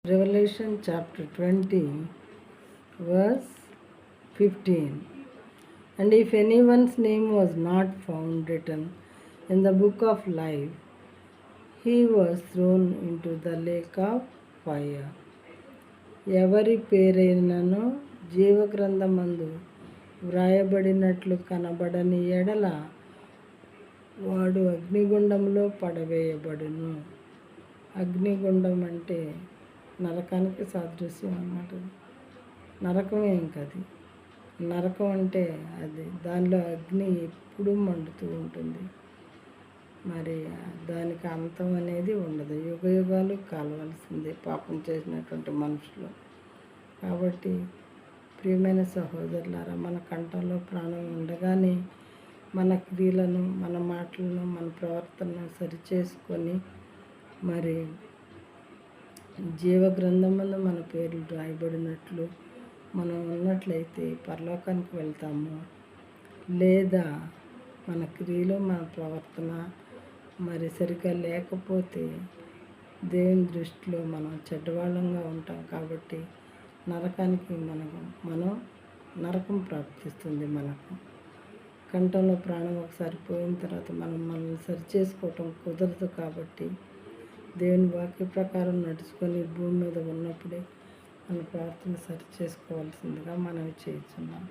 Revelation chapter 20, verse 15. And if anyone's name was not found written in the book of life, he was thrown into the lake of fire. ఎవరి పేరైనను జీవగ్రంథమందు వ్రాయబడినట్లు కనబడని ఎడల వాడు అగ్నిగుండంలో పడవేయబడును. అగ్నిగుండం అంటే నరకానికి సాదృశ్యం అన్నమాట. నరకమే ఇంకది. నరకం అంటే అది, దానిలో అగ్ని ఎప్పుడూ మండుతూ ఉంటుంది. మరి దానికి అంతం అనేది ఉండదు, యుగ యుగాలు కాలవలసిందే పాపం చేసినటువంటి మనుషులు. కాబట్టి ప్రియమైన సహోదరులారా, మన కంఠంలో ప్రాణం ఉండగానే మన క్రియలను, మన మాటలను, మన ప్రవర్తనను సరిచేసుకొని మరి జీవగ్రంథంలో మన పేర్లు రాయబడినట్లు మనం ఉన్నట్లయితే పరలోకానికి వెళ్తాము. లేదా మన క్రియలు, మన ప్రవర్తన మరి సరిగ్గా లేకపోతే దేవుని దృష్టిలో మనం చెడ్డవాళ్ళంగా ఉంటాం. కాబట్టి నరకానికి మనం నరకం ప్రాప్తిస్తుంది. మనకు కంఠంలో ప్రాణం ఒకసారి పోయిన తర్వాత మనల్ని సరిచేసుకోవటం కుదరదు. కాబట్టి దేవుని వాక్య ప్రకారం నడుచుకొని భూమి మీద ఉన్నప్పుడే మన ప్రార్థన సరి చేసుకోవాల్సిందిగా మనవి చేస్తున్నాం.